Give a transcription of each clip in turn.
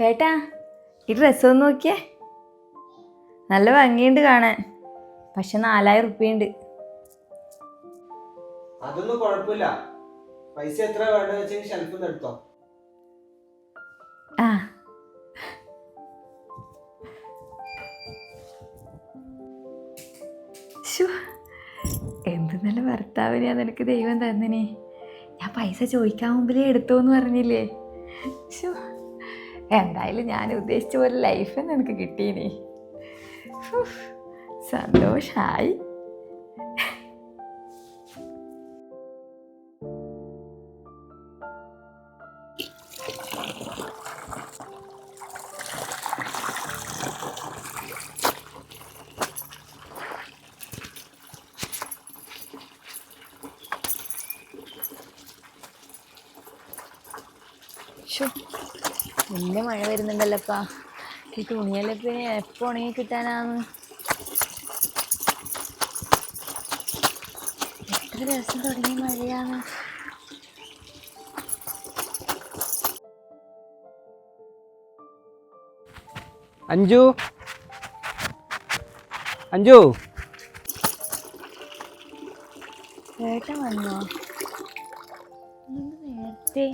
ഏട്ടാ, ഈ ഡ്രസ്സ് ഒന്ന് നോക്കിയേ. നല്ല ഭംഗിയുണ്ട് കാണാൻ. പക്ഷെ 4000 റുപ്യുണ്ട്. അതൊന്നും കുഴപ്പമില്ല. പൈസ എത്ര വേണ്ട വെച്ചെങ്കിൽ ഷെൽഫിൽ നിന്ന് എടുത്തോ. ആ, എന്ത് നല്ല ഭർത്താവിനെയാ നിനക്ക് ദൈവം തന്നിനെ. ഞാൻ പൈസ ചോദിക്കാൻ മുമ്പിലേ എടുത്തോന്ന് പറഞ്ഞില്ലേ. എന്തായാലും ഞാൻ ഉദ്ദേശിച്ച പോലെ ലൈഫ് നിനക്ക് കിട്ടീനെ. സന്തോഷായി. വലിയ മഴ വരുന്നുണ്ടല്ലപ്പാ. ഈ തുണിയെല്ലാം ഇപ്പം എപ്പോൾ ഉണങ്ങി കിട്ടാനാന്ന്. എത്ര ദിവസം തുടങ്ങിയ മഴയാണ്. അഞ്ജു, അഞ്ജു, ഏട്ടൻ വന്നോ? നേരത്തെ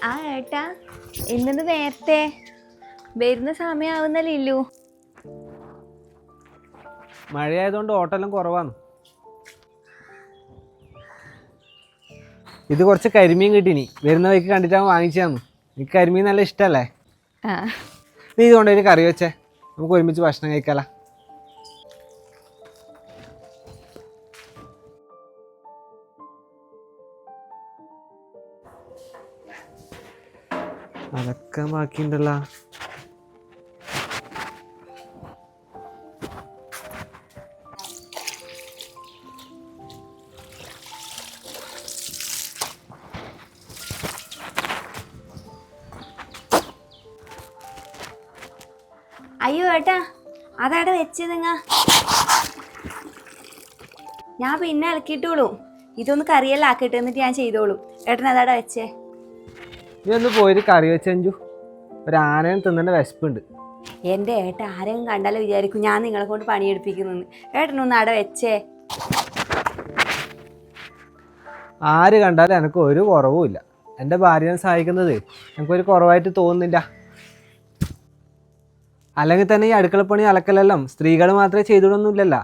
ആ ഏട്ടാ, ഇന്നത് നേരത്തെ വരുന്ന സമയമാവുന്നല്ലേ ഇല്ലു. മഴയായതുകൊണ്ട് ഓട്ടെല്ലാം കുറവാണ്. ഇത് കുറച്ച് കരിമീൻ കിട്ടീനി. വരുന്ന വഴിക്ക് കണ്ടിട്ടാ വാങ്ങിച്ചാന്ന്. എനിക്ക് കരിമീൻ നല്ല ഇഷ്ടമല്ലേ. നീ ഇതുകൊണ്ട് ഒരു കറി വെച്ചേ, നമുക്ക് ഒരുമിച്ച് ഭക്ഷണം കഴിക്കാല. അതൊക്കെ ബാക്കിയുണ്ടല്ലോ. അയ്യോ ഏട്ടാ, അതവിടെ വെച്ച് നിങ്ങ. ഞാൻ പിന്നെ ഇളക്കിയിട്ടോളൂ. ഇതൊന്ന് കറിയെല്ലാം ആക്കിയിട്ട് എന്നിട്ട് ഞാൻ ചെയ്തോളൂ. ഏട്ടൻ അതവിടെ വെച്ചേ. നീ ഒന്ന് പോയിട്ട് കറി വെച്ചഞ്ചു. ഒരു ആനയും തിന്നേണ്ട വിശപ്പുണ്ട്. എൻ്റെ ഏട്ടൻ ആരെങ്കിലും കണ്ടാലും വിചാരിക്കും ഞാൻ നിങ്ങളെ കൊണ്ട് പണിയെടുപ്പിക്കുന്നു. ഏട്ടനൊന്ന് അവിടെ വെച്ചേ. ആര് കണ്ടാലും എനിക്ക് ഒരു കുറവുമില്ല. എൻ്റെ ഭാര്യനെ സഹായിക്കുന്നത് എനിക്കൊരു കുറവായിട്ട് തോന്നുന്നില്ല. അല്ലെങ്കിൽ തന്നെ ഈ അടുക്കളപ്പണി അലക്കലെല്ലാം സ്ത്രീകൾ മാത്രമേ ചെയ്തിടൊന്നുമില്ലല്ലോ.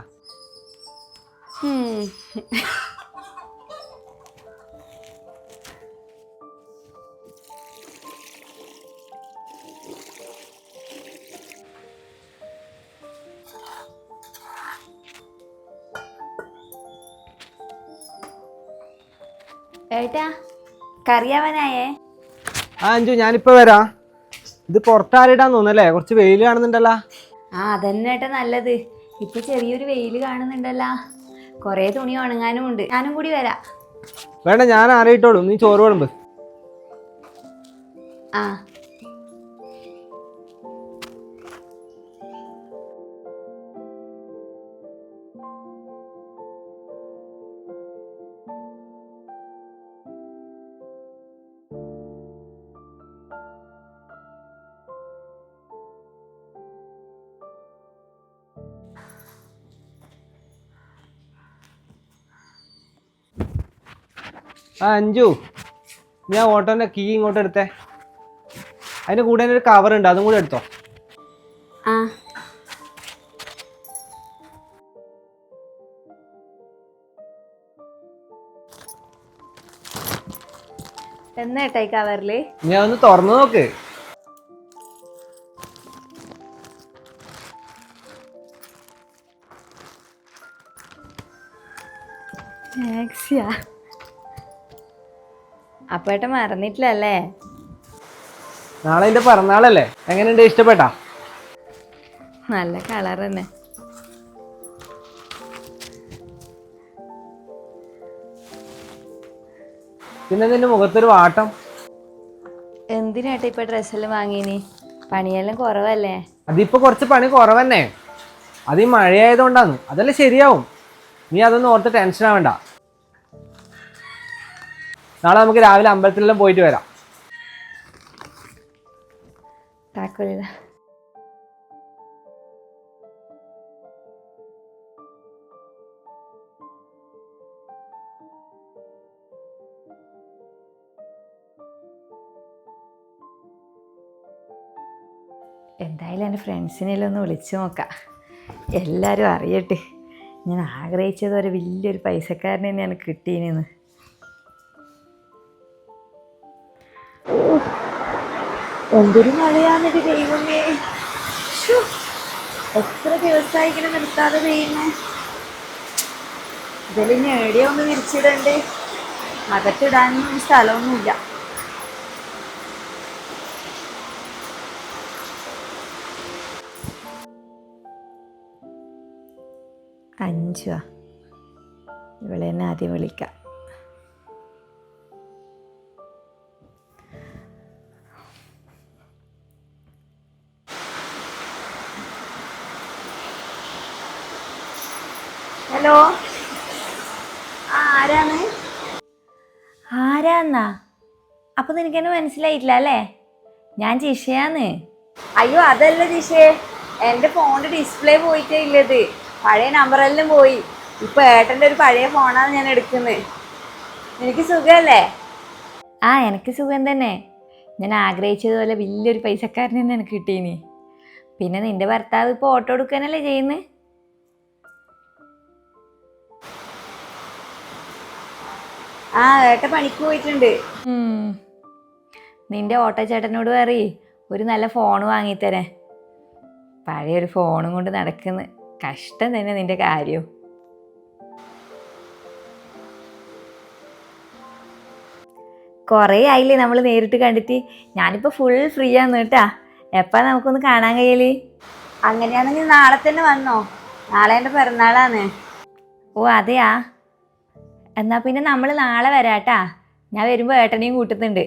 ഏട്ടാ, കറിയാവാനായേ? ആ അഞ്ജു, ഞാനിപ്പോൾ വരാം. ഇത് പുറത്താരിടാൻ തോന്നല്ലേ, കുറച്ച് വെയിൽ കാണുന്നുണ്ടല്ലോ. ആ അതന്നെ ഏട്ടാ നല്ലത്. ഇപ്പൊ ചെറിയൊരു വെയിൽ കാണുന്നുണ്ടല്ലോ. കുറേ തുണി ഉണങ്ങാനും ഉണ്ട്. ഞാനും കൂടി വരാം. വേണ്ട, ഞാൻ ആറിയിട്ടോളൂ. നീ ചോറ് വിളമ്പ്. ആ ആ അഞ്ജു, ഞാൻ ഓട്ടോൻ്റെ കീ ഇങ്ങോട്ട് എടുത്തേ. അതിൻ്റെ കൂടെ തന്നെ ഒരു കവർ ഉണ്ട്, അതും കൂടെ എടുത്തോ. ആ എന്നേട്ടാ ഈ കവറില്? ഞാൻ ഒന്ന് തുറന്നു നോക്ക്. മാക്സിയാ? അപ്പേട്ടൻ മറന്നിട്ടില്ലല്ലേ? നാളെ എൻ്റെ പിറന്നാളല്ലേ, എങ്ങനെയുണ്ട്, ഇഷ്ടപ്പെട്ടാ? നല്ല കളർ തന്നെ. പിന്നെ നിന്റെ മുഖത്തൊരു വാട്ടം. എന്തിനാട്ടെ ഇപ്പൊ ഡ്രസ്സെല്ലാം വാങ്ങീനി? പണിയെല്ലാം കുറവല്ലേ? അതിപ്പോ കുറച്ച് പണി കുറവന്നെ. അത് ഈ മഴയായതുകൊണ്ടാണ്. അതെല്ലാം ശരിയാവും, നീ അതൊന്നും ഓർത്ത് ടെൻഷൻ ആവണ്ട. നാളെ നമുക്ക് രാവിലെ അമ്പലത്തിലെല്ലാം പോയിട്ട് വരാം. താക്കോലില്ല. എന്തായാലും എൻ്റെ ഫ്രണ്ട്സിനെല്ലാം ഒന്ന് വിളിച്ചു നോക്കാം, എല്ലാവരും അറിയട്ടെ ഞാൻ ആഗ്രഹിച്ചത് ഒരു വലിയൊരു പൈസക്കാരനെ തന്നെയാണ് കിട്ടീനെന്ന്. എന്തൊരു മഴയാന്നൊരു ദൈവമേ, എത്ര ദിവസമായി ഇങ്ങനെ നിർത്താതെ പെയ്യുന്നേ. ഇതിൽ ഞേടിയ ഒന്ന് വിരിച്ചിടണ്ടേ, അകത്തിടാനൊന്നും സ്ഥലമൊന്നുമില്ല. അഞ്ചുവാ, ഇവളെ തന്നെ ആദ്യം വിളിക്കാം. ഹലോ, ആരാണ്? ആരാന്നാ? അപ്പൊ നിനക്കെന്നെ മനസ്സിലായിട്ടില്ല അല്ലേ? ഞാൻ ജിഷയാന്ന്. അയ്യോ അതല്ല ജിഷേ, എൻ്റെ ഫോണിൻ്റെ ഡിസ്പ്ലേ പോയിട്ടേ ഇല്ലത്, പഴയ നമ്പറെല്ലാം പോയി. ഇപ്പൊ ഏട്ടൻ്റെ ഒരു പഴയ ഫോണാണ് ഞാൻ എടുക്കുന്നത്. എനിക്ക് സുഖമല്ലേ? ആ എനിക്ക് സുഖം തന്നെ. ഞാൻ ആഗ്രഹിച്ചതുപോലെ വലിയൊരു പൈസക്കാരനെ തന്നെ എനിക്ക് കിട്ടീനി. പിന്നെ നിന്റെ ഭർത്താവ് ഇപ്പോൾ ഓട്ടോ എടുക്കാനല്ലേ ചെയ്യുന്നത്? ആ ഏട്ട പണിക്ക് പോയിട്ടുണ്ട്. നിന്റെ ഓട്ടോ ചേട്ടനോട് പറയ് ഒരു നല്ല ഫോൺ വാങ്ങിത്തരേ. പഴയൊരു ഫോണും കൊണ്ട് നടക്കുന്ന കഷ്ടം തന്നെ നിന്റെ കാര്യം. കുറേ ആയില്ലേ നമ്മൾ നേരിട്ട് കണ്ടിട്ട്. ഞാനിപ്പോൾ ഫുൾ ഫ്രീ ആന്ന് കേട്ടാ. എപ്പാ നമുക്കൊന്ന് കാണാൻ കഴിയല്? അങ്ങനെയാണെങ്കിൽ നാളെ തന്നെ വന്നോ, നാളെ എൻ്റെ പിറന്നാളാണ്. ഓ അതെയാ, എന്നാൽ പിന്നെ നമ്മൾ നാളെ വരാട്ടാ. ഞാൻ വരുമ്പോൾ ഏട്ടനെയും കൂട്ടുന്നുണ്ട്.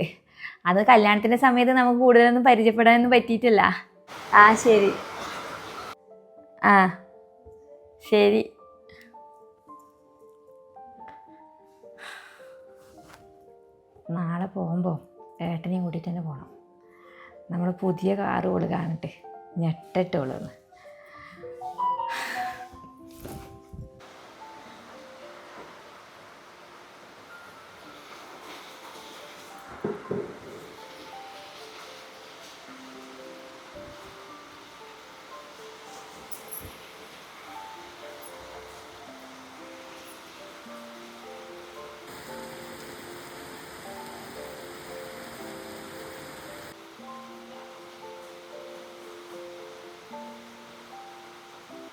അത് കല്യാണത്തിൻ്റെ സമയത്ത് നമുക്ക് കൂടുതലൊന്നും പരിചയപ്പെടാനൊന്നും പറ്റിയിട്ടില്ല. ആ ശരി. ആ ശരി. നാളെ പോകുമ്പോൾ ഏട്ടനെയും കൂട്ടിയിട്ട് തന്നെ പോകണം. നമ്മൾ പുതിയ കാറ് ഓള് കാണട്ടെ, ഞെട്ടട്ടോളന്ന്.